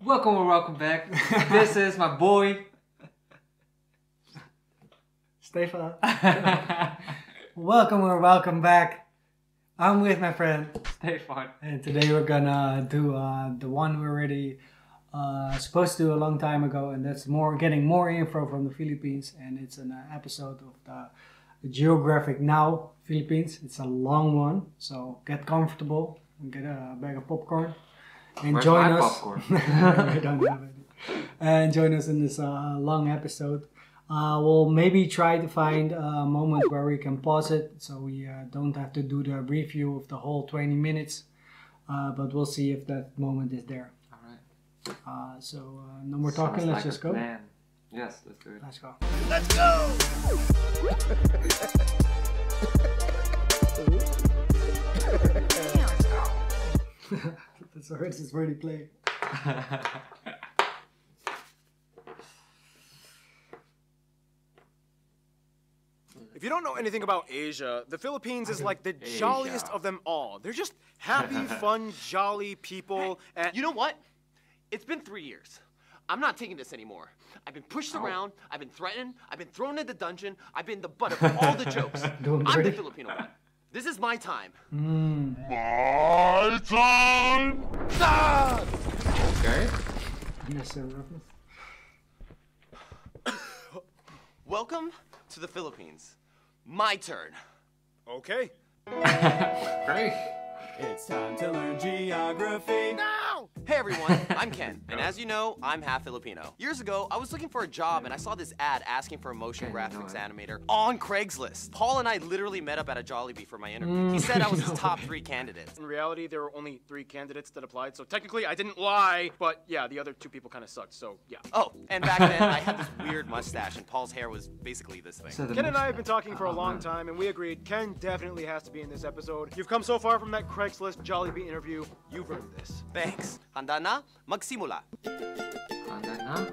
Welcome or welcome back. This is my boy Stefan. Welcome or welcome back. I'm with my friend Stefan. and today we're gonna do the one we already supposed to do a long time ago, and that's getting more info from the Philippines, and it's an episode of the Geographic Now Philippines. It's a long one, so get comfortable and get a bag of popcorn and Where's join my us. popcorn? We don't have it. And join us in this long episode. We'll maybe try to find a moment where we can pause it so we don't have to do the review of the whole 20 minutes, but we'll see if that moment is there. Alright. So no more talking, let's just go. Plan. Yes, let's do it. Let's go. Let's go! That's already, it's already playing. If you don't know anything about Asia, the Philippines is like the jolliest of them all. They're just happy, fun, jolly people. And You know what? It's been 3 years. I'm not taking this anymore. I've been pushed around, I've been threatened, I've been thrown in the dungeon, I've been the butt of all the jokes. Doing I'm the great. Filipino one. This is my time. my time! Ah! Okay. Unnecessary reference. Welcome to the Philippines. My turn. Okay. Great. It's time to learn geography now! Hey everyone, I'm Ken, and as you know, I'm half Filipino. Years ago, I was looking for a job and I saw this ad asking for a motion graphics animator on Craigslist. Paul and I literally met up at a Jollibee for my interview. He said I was his top 3 candidates. In reality, there were only 3 candidates that applied, so technically I didn't lie, but yeah, the other 2 people kind of sucked, so yeah. Oh, and back then I had this weird mustache and Paul's hair was basically this thing. So the Ken and I have most- been talking for a long man. time, and we agreed Ken definitely has to be in this episode. You've come so far from that Craigslist Jollibee interview, you've earned this. Thanks. Handa na? Magsimula. Handa na?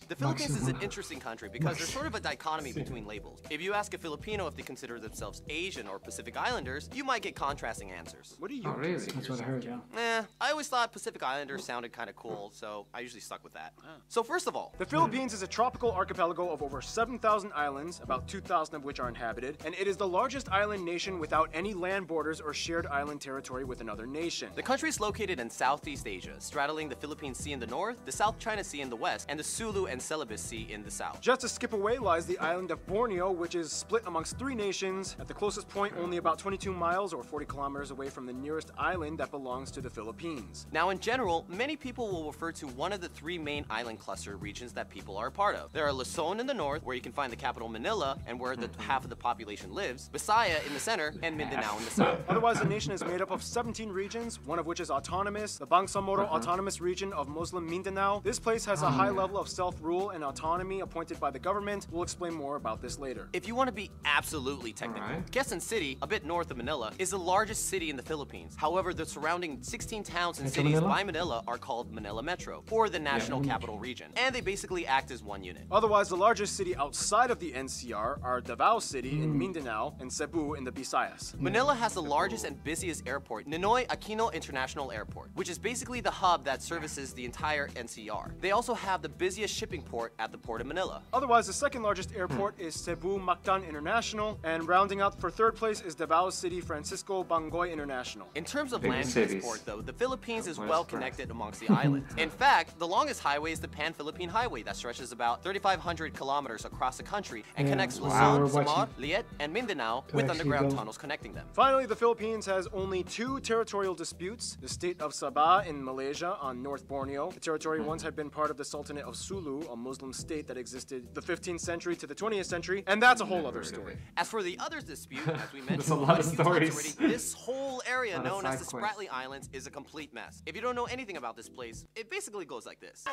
The Philippines is an interesting country because there's sort of a dichotomy between labels. If you ask a Filipino if they consider themselves Asian or Pacific Islanders, you might get contrasting answers. What do you Oh, really? That's what I heard, yeah. I always thought Pacific Islanders sounded kind of cool, so I usually stuck with that. So first of all, The Philippines is a tropical archipelago of over 7,000 islands, about 2,000 of which are inhabited, and it is the largest island nation without any land borders or shared island territory with another nation. the country is located in Southeast Asia, straddling the Philippine Sea in the north, the South China Sea in the west, and the Sulu and Celebes Sea in the south. Just to skip away lies the island of Borneo, which is split amongst 3 nations, at the closest point only about 22 miles or 40 kilometers away from the nearest island that belongs to the Philippines. Now, in general, many people will refer to one of the 3 main island cluster regions that people are a part of. There are Luzon in the north, where you can find the capital Manila, and where the half of the population lives, Visaya in the center, and Mindanao in the south. Otherwise, the nation is made up of 17 regions, one of which is autonomous, the Bangsamoro Autonomous Region of Muslim Mindanao. This place has a high level of self-rule and autonomy appointed by the government. We'll explain more about this later. If you want to be absolutely technical, Alright. Quezon City, a bit north of Manila, is the largest city in the Philippines. However, the surrounding 16 towns and Metro cities Manila? by Manila are called Manila Metro, or the National Capital Region, and they basically act as one unit. Otherwise, the largest city outside of the NCR are Davao City in Mindanao and Cebu in the Visayas. Manila has the largest and busiest airport, Ninoy Aquino International Airport, which is basically the hub that services the entire NCR. They also have the busiest shipping port at the Port of Manila. Otherwise, the second largest airport is Cebu Mactan International, and rounding out for third place is Davao City Francisco Bangoy International. In terms of Big land cities. transport, though, the Philippines is What a well surprise. connected amongst the islands. In fact, the longest highway is the Pan-Philippine Highway that stretches about 3,500 kilometers across the country and Yeah. connects Wow. Luzon, We're Samar, watching- Liet, and Mindanao To with actually underground go. tunnels connecting them. Finally, the Philippines has only 2 territorial disputes. The state of Sabah in Malaysia on North Borneo. The territory once had been part of the Sultanate of Sulu, a Muslim state that existed the 15th century to the 20th century, and that's a whole other story. As for the other dispute, as we mentioned a lot quite of few times stories. already, this whole area Lot of known as the side quests. Spratly Islands is a complete mess. If you don't know anything about this place, it basically goes like this.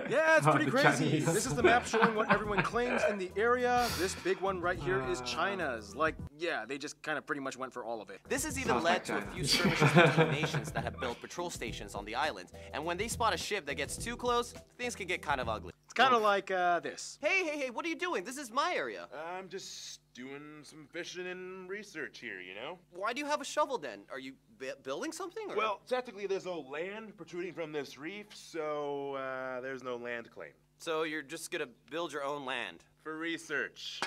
Yeah, it's pretty the crazy. Chinese. This is the map showing what everyone claims in the area. This big one right here is China's. Like, yeah, they just kind of pretty much went for all of it. This has even Sounds led like to a China. few skirmishes between nations that have built patrol stations on the islands, and when they spot a ship that gets too close, things can get kind of ugly. It's kind of like this. Hey, what are you doing? This is my area. I'm just doing some fishing and research here, you know? Why do you have a shovel then? Are you building something? Or? Well, technically there's no land protruding from this reef, so there's no land claim. So you're just gonna build your own land? For research.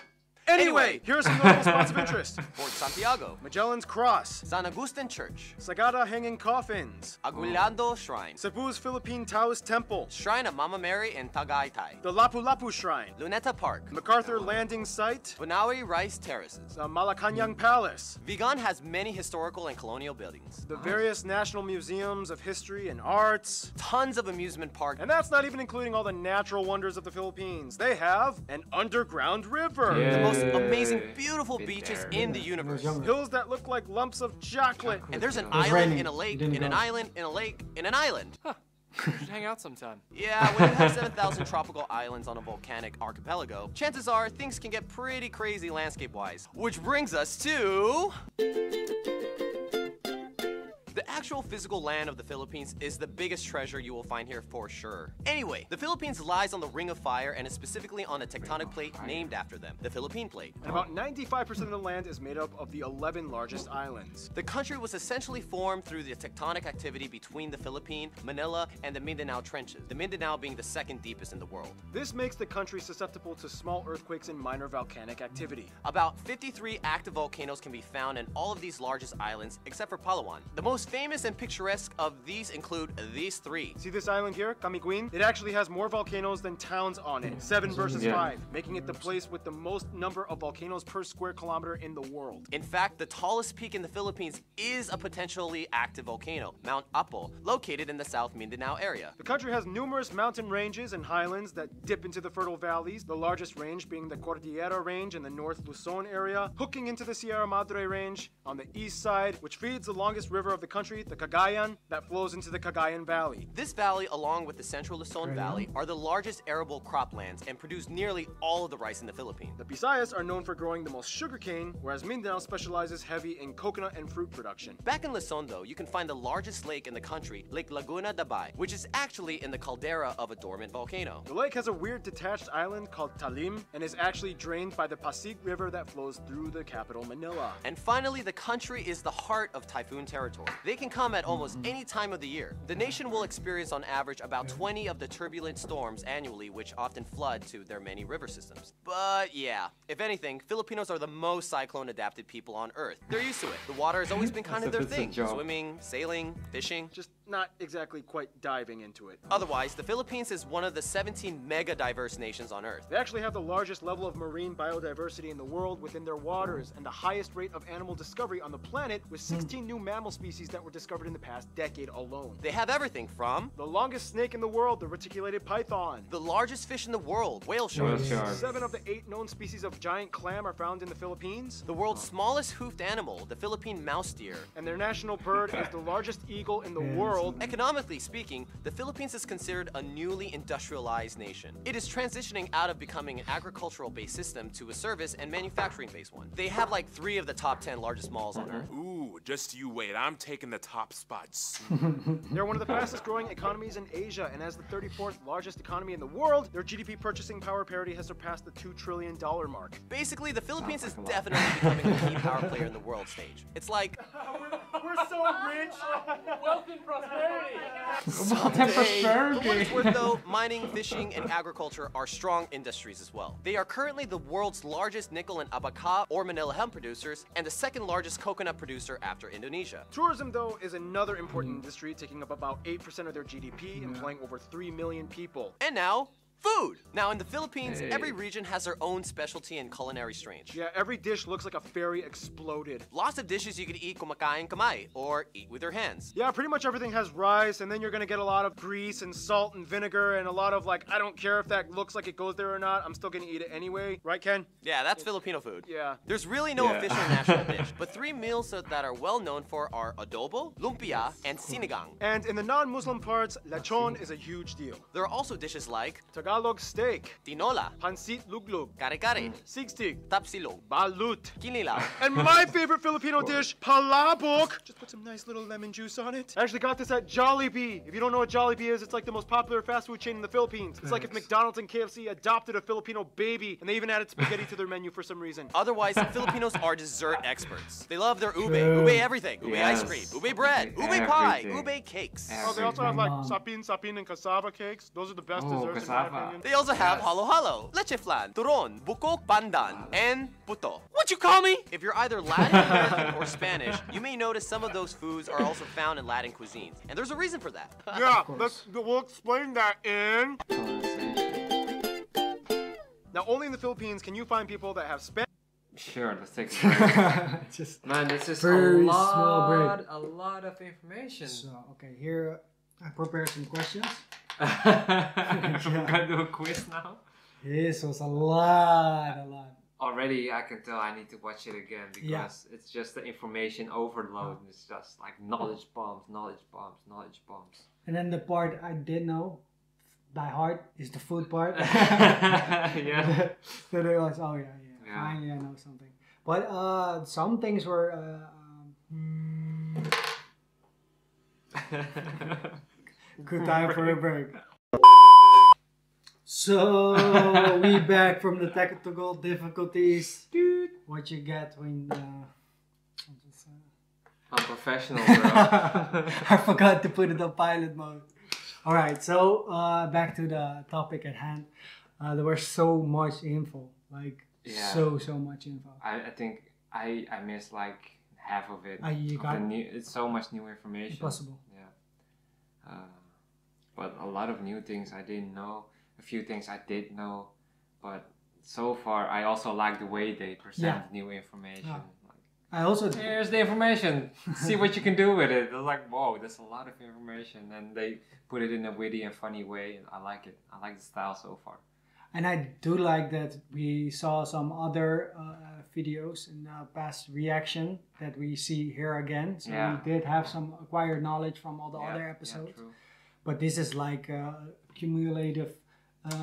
Anyway, here are some notable spots of interest. Fort Santiago, Magellan's Cross, San Agustin Church, Sagada Hanging Coffins, Aguinaldo Shrine, Cebu's Philippine Taoist Temple, Shrine of Mama Mary in Tagaytay, the Lapu-Lapu Shrine, Luneta Park, MacArthur Landing Site, Bunawi Rice Terraces. the Malacanang Palace, Vigan has many historical and colonial buildings, the various national museums of history and arts, tons of amusement parks, and that's not even including all the natural wonders of the Philippines. They have an underground river, the most Yay. amazing, beautiful Been beaches there. in the universe. hills that look like lumps of chocolate, And there's an was island raining. in a You lake, didn't in an go. island, in a lake, in an island. We should hang out sometime. Yeah, when you have 7,000 tropical islands on a volcanic archipelago, chances are things can get pretty crazy landscape-wise. Which brings us to... The actual physical land of the Philippines is the biggest treasure you will find here for sure. Anyway, the Philippines lies on the Ring of Fire and is specifically on a tectonic plate named after them, the Philippine Plate. and about 95% of the land is made up of the 11 largest islands. The country was essentially formed through the tectonic activity between the Philippine, Manila, and the Mindanao Trenches, the Mindanao being the second deepest in the world. This makes the country susceptible to small earthquakes and minor volcanic activity. About 53 active volcanoes can be found in all of these largest islands, except for Palawan. The most famous and picturesque of these include these three. See this island here, Camiguin? It actually has more volcanoes than towns on it, 7 versus Yeah. 5, making it the place with the most number of volcanoes per square kilometer in the world. In fact, the tallest peak in the Philippines is a potentially active volcano, Mount Apo, located in the South Mindanao area. The country has numerous mountain ranges and highlands that dip into the fertile valleys, the largest range being the Cordillera Range in the North Luzon area, hooking into the Sierra Madre Range on the east side, which feeds the longest river of the country, the Cagayan, that flows into the Cagayan Valley. This valley, along with the central Luzon Valley, are the largest arable croplands and produce nearly all of the rice in the Philippines. The Visayas are known for growing the most sugarcane, whereas Mindanao specializes heavy in coconut and fruit production. Back in Luzon, though, you can find the largest lake in the country, Lake Laguna de Bay, which is actually in the caldera of a dormant volcano. The lake has a weird detached island called Talim and is actually drained by the Pasig River that flows through the capital, Manila. And finally, the country is the heart of typhoon territory. They can come at almost any time of the year. The nation will experience on average about 20 of the turbulent storms annually, which often flood to their many river systems. But yeah, if anything, Filipinos are the most cyclone-adapted people on Earth. They're used to it. The water has always been kind of their That's a thing. job. Swimming, sailing, fishing. Just not exactly quite diving into it. Otherwise, the Philippines is one of the 17 mega-diverse nations on Earth. They actually have the largest level of marine biodiversity in the world within their waters and the highest rate of animal discovery on the planet, with 16 new mammal species that were discovered in the past decade alone. They have everything from The longest snake in the world, the reticulated python. the largest fish in the world, whale Whale sharks, sharks. 7 of the 8 known species of giant clam are found in the Philippines, the world's smallest hoofed animal, the Philippine mouse deer. and their national bird is the largest eagle in the Yeah, world. Economically speaking, the Philippines is considered a newly industrialized nation. It is transitioning out of becoming an agricultural-based system to a service and manufacturing-based one. They have like 3 of the top 10 largest malls on Earth. Ooh, just you wait. I'm taking the top spots. They're one of the fastest growing economies in Asia, and as the 34th largest economy in the world, their GDP purchasing power parity has surpassed the $2 trillion mark. Basically, the Philippines is Sounds like a definitely becoming a key power player in the world stage. It's like, We're so rich! for what it's worth though, mining, fishing, and agriculture are strong industries as well. They are currently the world's largest nickel and abaca or Manila hemp producers, and the second largest coconut producer after Indonesia. Tourism, though, is another important industry, taking up about 8% of their GDP, employing over 3 million people. And now, food! Now in the Philippines, Hey. every region has their own specialty and culinary strange. Yeah, every dish looks like a fairy exploded. Lots of dishes you could eat kumakain kamay, or eat with your hands. Yeah, pretty much everything has rice, and then you're gonna get a lot of grease and salt and vinegar, and a lot of like, I don't care if that looks like it goes there or not, I'm still gonna eat it anyway. Right, Ken? Yeah, that's Filipino food. Yeah. There's really no Yeah. official national dish, but 3 meals that are well known for are adobo, lumpia, and sinigang. And in the non-Muslim parts, lechon is a huge deal. There are also dishes like Tagalog Tagalog steak, Tinola, pansit luglug, kare-kare, sigstig, tapsilog, balut, kinilaw. and my favorite Filipino dish, palabok. Just put some nice little lemon juice on it. I actually got this at Jollibee. If you don't know what Jollibee is, it's like the most popular fast food chain in the Philippines. It's like if McDonald's and KFC adopted a Filipino baby, and they even added spaghetti to their menu for some reason. Otherwise, Filipinos are dessert experts. They love their ube, ube everything, ube ice cream, ube bread, ube pie, ube cakes. Oh, they also have like sapin, and cassava cakes. Those are the best desserts in my opinion. They also have halo-halo, leche flan, turon, bukok, pandan, and puto. What you call me? If you're either Latin American or Spanish, you may notice some of those foods are also found in Latin cuisines, and there's a reason for that. Yeah, we'll explain that in. Now, only in the Philippines can you find people that have Spanish. Sure, let's take a break. Just Man, this is very a small break. lot of information. so okay. Here I prepared some questions. We're gonna do a quiz now. This was a lot. Already, I can tell I need to watch it again because Yeah. it's just the information overload. It's just like knowledge bombs. And then the part I did know by heart is the food part. Yeah. So it was, oh yeah. Finally I know something. But some things were good time for a break. So we back from the technical difficulties. Dude, what you get when I'm professional, bro. I forgot to put it on pilot mode. Alright, so back to the topic at hand. There was so much info. Like so much info. I think I missed like half of it. You got it's so much new information. impossible. Yeah. But a lot of new things I didn't know. A few things I did know. But so far, I also like the way they present new information. Yeah. Like, I also here's the information. See what you can do with it. It's like, whoa, there's a lot of information. And they put it in a witty and funny way. And I like it. I like the style so far. And I do like that we saw some other videos in past reaction that we see here again. So we did have some acquired knowledge from all the other episodes. True. But this is like cumulative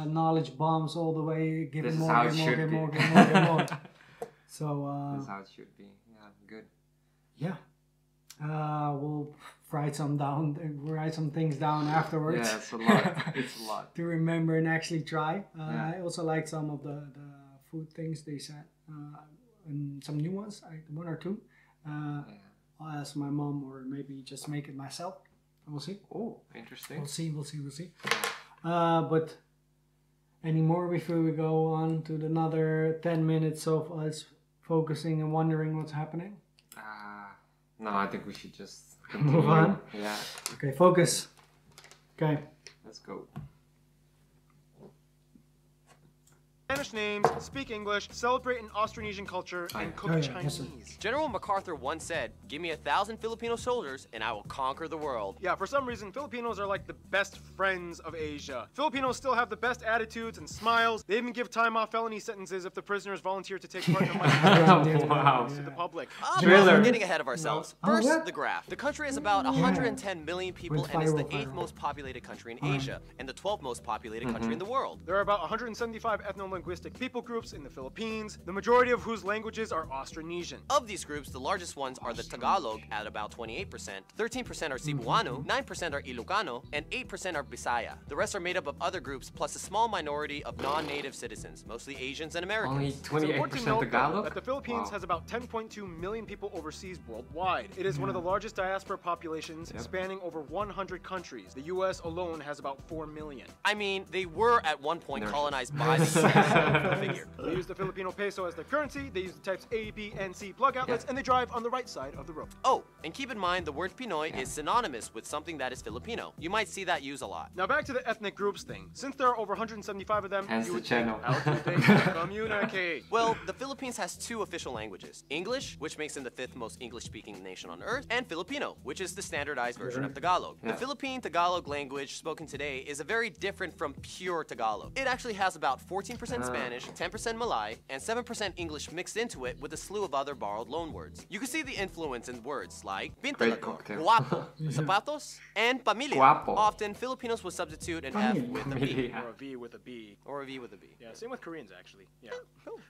knowledge bombs all the way. Give This it is more, how give it more, should give be. more, give more, give more. So That's how it should be. Yeah, good. yeah, we'll write some things down afterwards. Yeah, it's a lot. It's a lot. To remember and actually try. I also like some of the food things they said, and some new ones, one or two. I'll ask my mom or maybe just make it myself. We'll see. Oh, interesting. We'll see. But any more before we go on to another 10 minutes of us focusing and wondering what's happening? No, I think we should just Move on? Yeah, Okay, focus. Okay. let's go. Spanish names, speak English, celebrate an Austronesian culture, and cook yes, sir. Chinese. General MacArthur once said, "Give me 1,000 Filipino soldiers and I will conquer the world." Yeah, for some reason, Filipinos are like the best friends of Asia. Filipinos still have the best attitudes and smiles. They even give time off felony sentences if the prisoners volunteer to take part in the Wow. to the public. But Thriller. we're getting ahead of ourselves. Oh, First, what? the graph. The country has about 110 million people With and is the firewall. 8th most populated country in Asia and the 12th most populated country in the world. There are about 175 ethno-linguistic people groups in the Philippines, the majority of whose languages are Austronesian. Of these groups, the largest ones are the Tagalog at about 28%, 13% are Cebuano, 9% are Ilocano, and 8% are Bisaya. The rest are made up of other groups plus a small minority of non-native citizens, mostly Asians and Americans. Only It's important to 28% note, though, Tagalog? that the Philippines Wow. has about 10.2 million people overseas worldwide. It is one of the largest diaspora populations, spanning over 100 countries. The U.S. alone has about 4 million. I mean, they were at one point Nurses. colonized by the US. Figure. They use the Filipino peso as their currency, they use the types A, B, and C plug outlets, and they drive on the right side of the road. Oh, and keep in mind the word Pinoy is synonymous with something that is Filipino. You might see that used a lot. Now back to the ethnic groups thing. Since there are over 175 of them, Hence you the would think, channel. how do they communicate? Well, the Philippines has two official languages, English, which makes them the 5th most English-speaking nation on earth, and Filipino, which is the standardized version of Tagalog. The Philippine Tagalog language spoken today is a very different from pure Tagalog. It actually has about 14% Spanish, 10% Malay, and 7% English mixed into it with a slew of other borrowed loanwords. You can see the influence in words like pintalador, guapo, zapatos, and pamilya. Guapo. Often, Filipinos will substitute an F with a B. Or a V with a B. Or a V with a B. Yeah, same with Koreans actually. Yeah.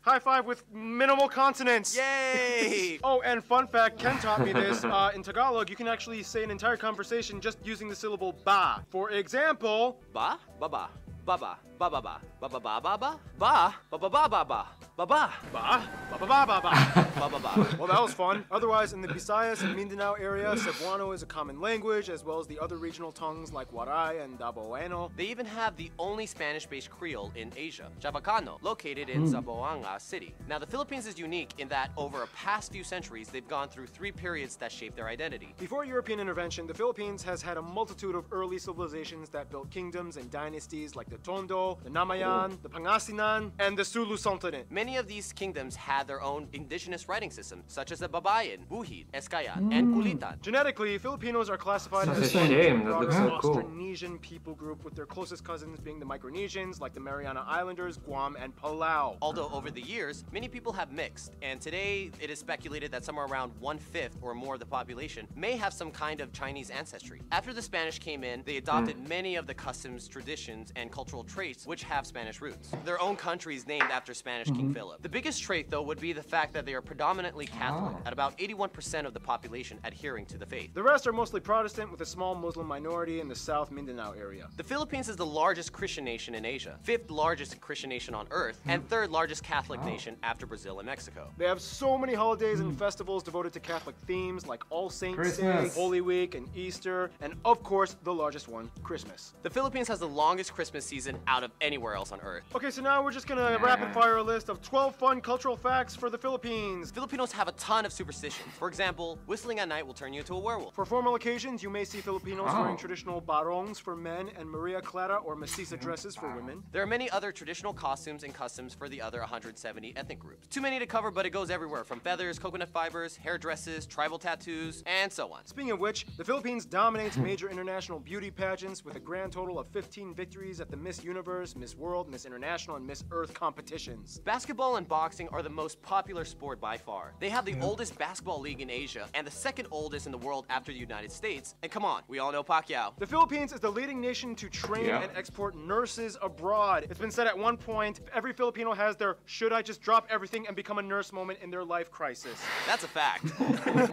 High five with minimal consonants. Yay! Oh, and fun fact, Ken taught me this. In Tagalog, you can actually say an entire conversation just using the syllable ba. For example, Ba, ba ba, ba ba, ba ba ba, ba ba ba ba ba, ba ba ba ba ba ba, ba ba, ba, ba ba ba ba ba. ba ba ba. Well, that was fun. Otherwise, in the Visayas and Mindanao area, Cebuano is a common language, as well as the other regional tongues like Waray and Daboeno. They even have the only Spanish-based Creole in Asia, Chavacano, located in Zamboanga City. Now, the Philippines is unique in that over a past few centuries, they've gone through 3 periods that shape their identity. Before European intervention, the Philippines has had a multitude of early civilizations that built kingdoms and dynasties like the Tondo, the Namayan, the Pangasinan, and the Sulu Sultanate. Many of these kingdoms had their own indigenous writing system, such as the Babayan, Buhid, Eskayan, and Kulitan. Genetically, Filipinos are classified Such as a shame, that broader looks so cool. Austronesian people group, with their closest cousins being the Micronesians, like the Mariana Islanders, Guam, and Palau. Although over the years, many people have mixed, and today it is speculated that somewhere around 1/5 or more of the population may have some kind of Chinese ancestry. After the Spanish came in, they adopted many of the customs, traditions, and cultural traits which have Spanish roots. Their own country is named after Spanish King Philip. The biggest trait, though, would be the fact that they are predominantly Catholic, at about 81% of the population adhering to the faith. The rest are mostly Protestant, with a small Muslim minority in the South Mindanao area. The Philippines is the largest Christian nation in Asia, 5th largest Christian nation on Earth, and 3rd largest Catholic nation after Brazil and Mexico. They have so many holidays and festivals devoted to Catholic themes, like All Saints Day, Christmas. Holy Week, and Easter, and of course, the largest one, Christmas. The Philippines has the longest Christmas season out of anywhere else on Earth. Okay, so now we're just gonna rapid fire a list of 12 fun cultural facts for the Philippines. Filipinos have a ton of superstitions. For example, whistling at night will turn you into a werewolf. For formal occasions, you may see Filipinos wearing traditional barongs for men and Maria Clara or mestiza dresses for women. There are many other traditional costumes and customs for the other 170 ethnic groups. Too many to cover, but it goes everywhere from feathers, coconut fibers, hair dresses, tribal tattoos, and so on. Speaking of which, the Philippines dominates major international beauty pageants with a grand total of 15 victories at the Miss Universe, Miss World, Miss International, and Miss Earth competitions. Basketball and boxing are the most popular sport by far. They have the oldest basketball league in Asia and the 2nd oldest in the world after the United States. And come on, we all know Pacquiao. The Philippines is the leading nation to train and export nurses abroad. It's been said at one point, every Filipino has their "should I just drop everything and become a nurse" moment in their life crisis. That's a fact.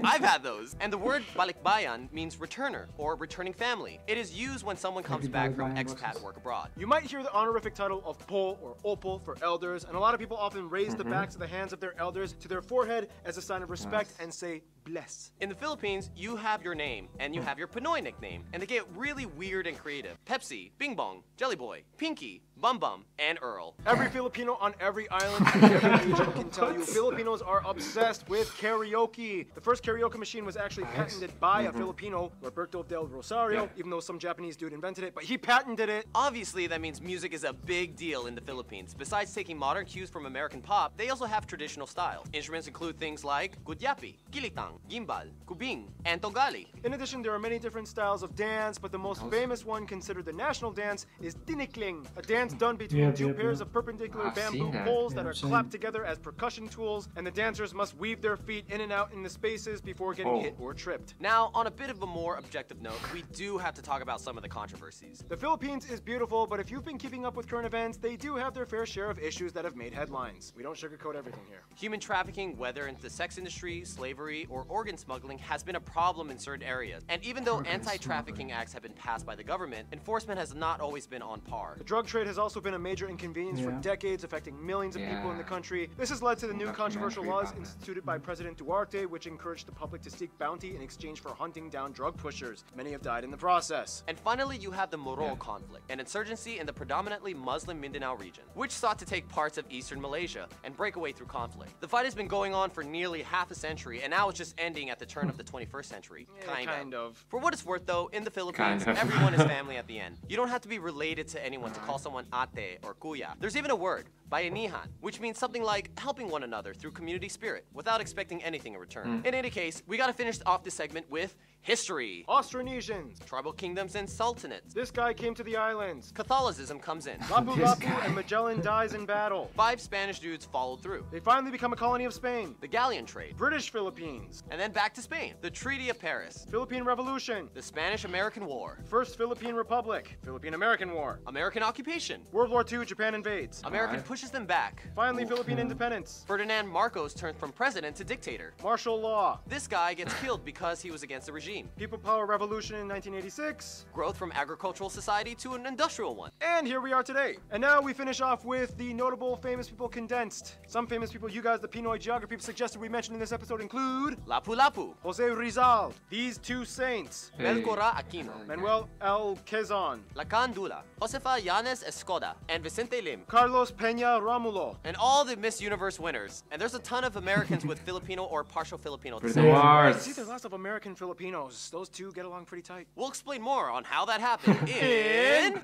I've had those. And the word balikbayan means returner or returning family. It is used when someone comes back from expat work abroad. You might hear the honorific title of po or opal for elders, and a lot of people often raise the backs of the hands of their elders to their forehead as a sign of respect and say bless. In the Philippines, you have your name and you have your Pinoy nickname, and they get really weird and creative. Pepsi, Bing Bong, Jelly Boy, Pinky, Bum Bum, and Earl. Every Filipino on every island and every region can tell you Filipinos are obsessed with karaoke. The first karaoke machine was actually patented by a Filipino, Roberto del Rosario, even though some Japanese dude invented it, but he patented it. Obviously, that means music is a big deal in the Philippines. Besides taking modern cues from American pop, they also have traditional styles. Instruments include things like gudyapi, gilitang, gimbal, kubing, and togali. In addition, there are many different styles of dance, but the most famous one considered the national dance is tinikling, a dance done between two pairs of perpendicular I've bamboo seen that. poles that are same. clapped together as percussion tools, and the dancers must weave their feet in and out in the spaces before getting hit or tripped. Now, on a bit of a more objective note, we do have to talk about some of the controversies. The Philippines is beautiful, but if you've been keeping up with current events, they do have their fair share of issues that have made headlines. We don't sugarcoat everything here. Human trafficking, whether into the sex industry, slavery, or organ smuggling, has been a problem in certain areas. And even though anti-trafficking acts have been passed by the government, enforcement has not always been on par. The drug trade has also been a major inconvenience for decades, affecting millions of people in the country. This has led to the new controversial laws instituted by President Duarte, which encouraged the public to seek bounty in exchange for hunting down drug pushers. Many have died in the process. And finally, you have the Moro conflict, an insurgency in the predominantly Muslim Mindanao region, which sought to take parts of eastern Malaysia and break away through conflict. The fight has been going on for nearly half a century, and now it's just ending at the turn of the 21st century. Kind of. For what it's worth, though, in the Philippines, everyone is family at the end. You don't have to be related to anyone to call someone ate or kuya. There's even a word, bayanihan, which means something like helping one another through community spirit without expecting anything in return. In any case, we gotta finish off this segment with History. Austronesians. Tribal kingdoms and sultanates. This guy came to the islands. Catholicism comes in. Lapu-Lapu and Magellan dies in battle. 5 Spanish dudes followed through. They finally become a colony of Spain. The galleon trade. British Philippines. And then back to Spain. The Treaty of Paris. Philippine Revolution. The Spanish-American War. First Philippine Republic. Philippine-American War. American occupation. World War II, Japan invades. American pushes them back. Finally, Philippine independence. Ferdinand Marcos turns from president to dictator. Martial law. This guy gets killed because he was against the regime. People Power Revolution in 1986. Growth from agricultural society to an industrial one. And here we are today. And now we finish off with the notable famous people condensed. Some famous people you guys, the Pinoy Geography, suggested we mention in this episode include Lapu-Lapu. Jose Rizal, these two saints, Melchora Aquino. Manuel L. Quezon, Lacan Dula. Josefa Yanes Escoda. And Vicente Lim. Carlos Peña Romulo, And all the Miss Universe winners. And there's a ton of Americans with Filipino or partial Filipino descent. See, there's lots of American Filipinos. Those two get along pretty tight. We'll explain more on how that happened in...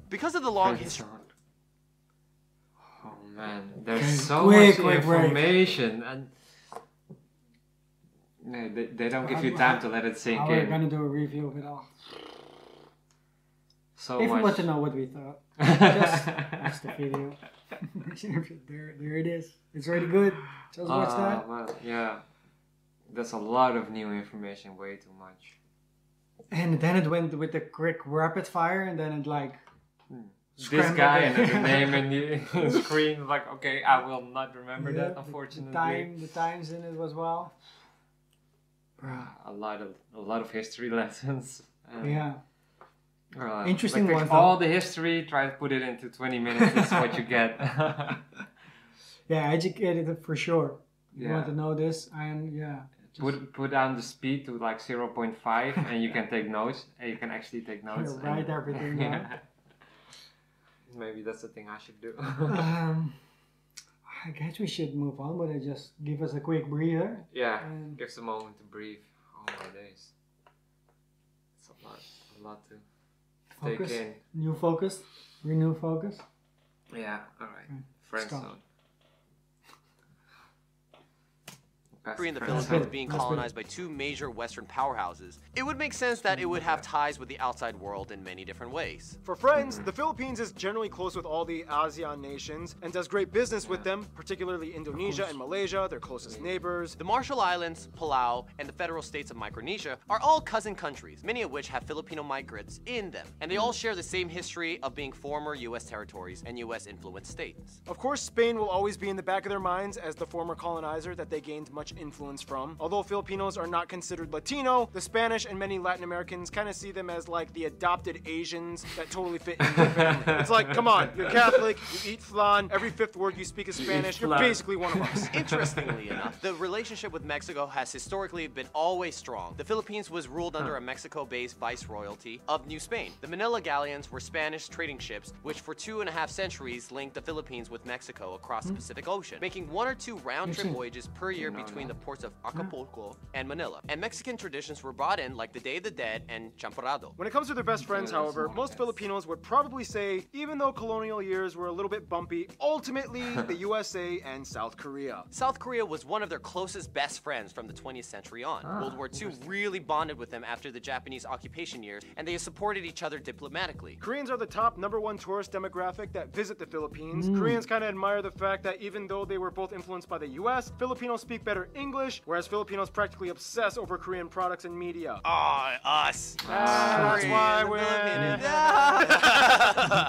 Because of the long history... Oh man, there's so quick much information and no, they don't give you time to let it sink We're in. gonna do a review of it all. So If much. you want to know what we thought, just watch the video. there it is. It's already good. Just watch that. Well, yeah. There's a lot of new information, way too much. And then it went with the quick rapid fire, and then it like This scrambled guy it. and the name in the screen, like, okay, I will not remember Yeah, that, unfortunately. the times in it as well. A lot of history lessons. Yeah. Interesting like, one, take though. all the history, try to put it into 20 minutes. That's what you get. Yeah, educated for sure. You Yeah. want to know this? Put down the speed to like 0.5 and you can take notes. And you can actually take notes. You write everything down. Maybe that's the thing I should do. I guess we should move on, but just give us a quick breather. Yeah, And- gives a moment to breathe. Oh my days. It's a lot to Focus. take in. New focus. Renew focus. Yeah, alright. Okay, Friend stop. zone. in the Friend Philippines zone. being That's colonized by 2 major Western powerhouses, it would make sense that it would have ties with the outside world in many different ways. For friends, the Philippines is generally close with all the ASEAN nations and does great business with them, particularly Indonesia and Malaysia, their closest neighbors. The Marshall Islands, Palau, and the federal states of Micronesia are all cousin countries, many of which have Filipino migrants in them, and they all share the same history of being former U.S. territories and U.S.-influenced states. Of course, Spain will always be in the back of their minds as the former colonizer that they gained much influence from. Although Filipinos are not considered Latino, the Spanish and many Latin Americans kind of see them as like the adopted Asians that totally fit in their family. It's like, come on, you're Catholic, you eat flan, every 5th word you speak is Spanish, you're flan. basically one of us. Interestingly enough, the relationship with Mexico has historically been always strong. The Philippines was ruled under a Mexico-based viceroyalty of New Spain. The Manila galleons were Spanish trading ships, which for 2.5 centuries linked the Philippines with Mexico across the Pacific Ocean, making 1 or 2 round-trip voyages per year between the ports of Acapulco and Manila. And Mexican traditions were brought in like the Day of the Dead and Champorado. When it comes to their best friends, however, most Filipinos would probably say, even though colonial years were a little bit bumpy, ultimately the USA and South Korea. South Korea was one of their closest best friends from the 20th century on. World War II really bonded with them after the Japanese occupation years, and they supported each other diplomatically. Koreans are the top #1 tourist demographic that visit the Philippines. Koreans kind of admire the fact that even though they were both influenced by the US, Filipinos speak better English, whereas Filipinos practically obsess over Korean products and media. Us. That's why we're...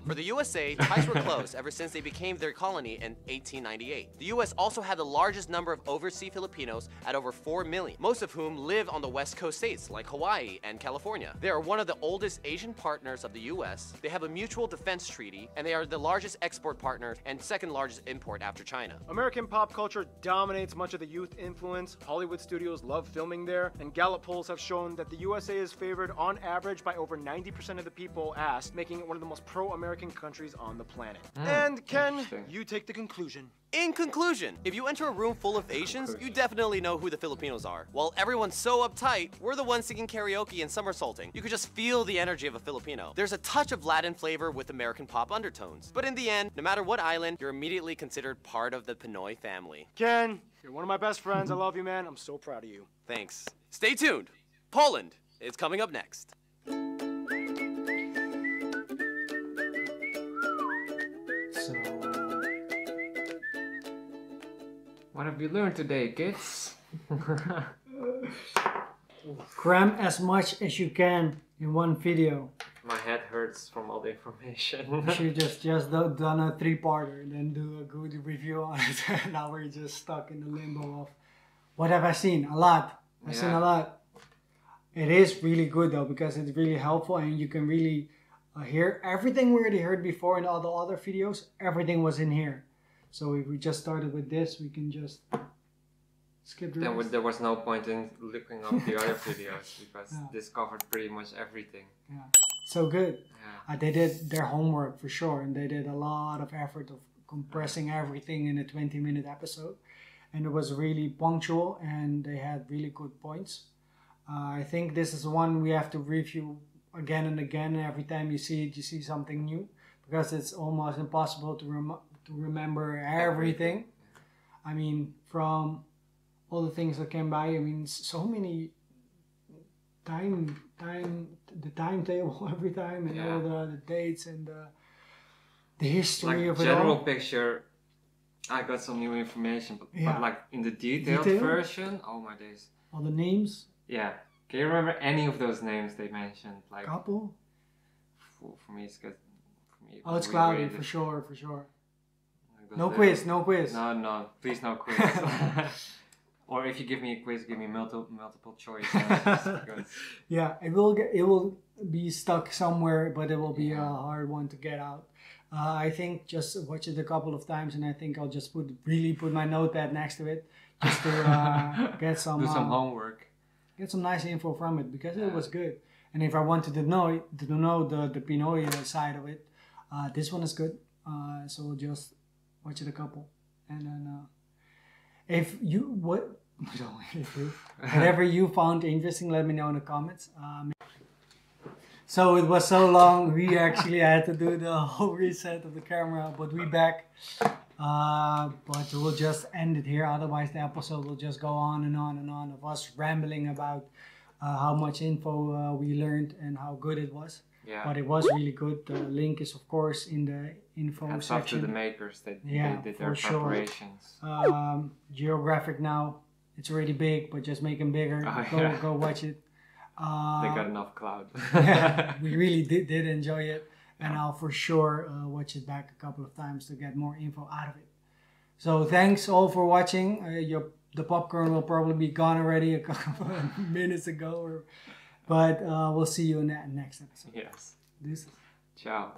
For the USA, ties were close ever since they became their colony in 1898. The US also had the largest number of overseas Filipinos at over 4 million, most of whom live on the West Coast states like Hawaii and California. They are one of the oldest Asian partners of the US. They have a mutual defense treaty, and they are the largest export partner and second largest import after China. American pop culture dominates much of the youth influence. Hollywood studios love filming there, and Gallup polls have shown that the USA is favored on average by over 90% of the people asked, making it one of the most pro-American countries on the planet. And Ken, interesting. you take the conclusion. In conclusion, if you enter a room full of Asians, you definitely know who the Filipinos are. While everyone's so uptight, we're the ones singing karaoke and somersaulting. You could just feel the energy of a Filipino. There's a touch of Latin flavor with American pop undertones. But in the end, no matter what island, you're immediately considered part of the Pinoy family. Ken, you're one of my best friends. I love you, man. I'm so proud of you. Thanks. Stay tuned. Poland is coming up next. So, What have you learned today, kids? cram as much as you can in one video. My head hurts from all the information. You should just done a 3-parter and then do a good review on it. Now we're just stuck in the limbo of what have I seen? A lot. I've seen a lot. It is really good though because it's really helpful and you can really hear everything we already heard before in all the other videos. Everything was in here. So if we just started with this, we can just skip the rest. There was no point in looking up the other videos because this covered pretty much everything. Yeah, so good. Yeah. They did their homework for sure, and they did a lot of effort of compressing everything in a 20-minute episode. And it was really punctual, and they had really good points. I think this is one we have to review again and again. Every time you see it, you see something new because it's almost impossible to remember everything. I mean, from all the things that came by, I mean, so many the timetable every time and all the dates and the history of it all. General picture, I got some new information, but like in the detailed version, oh my days. All the names? Yeah. Can you remember any of those names they mentioned? Like Couple? For me, it's good. Oh, it's cloudy for sure. Like No quiz. No, please no quiz. Or if you give me a quiz, give me multiple choice. Yeah, it will be stuck somewhere, but it will be a hard one to get out. I think just watch it a couple of times, and I think I'll just put my notepad next to it just to get some do some homework, get some nice info from it because it was good. And if I wanted to know the Pinoy side of it, this one is good. So we'll just watch it a couple, and then whatever you found interesting, let me know in the comments. So it was so long, we actually had to do the whole reset of the camera, but we back. But we'll just end it here, otherwise the episode will just go on and on and on of us rambling about how much info we learned and how good it was. Yeah. But it was really good. The link is of course in the info Hats section. off to the makers that they did their sure. preparations. Geographic Now, it's already big, but just make them bigger. Go watch it. They got enough clout. Yeah, we really did enjoy it, and I'll for sure watch it back a couple of times to get more info out of it. So thanks all for watching. The popcorn will probably be gone already a couple of minutes ago, but we'll see you in that next episode. Yes. This. Ciao.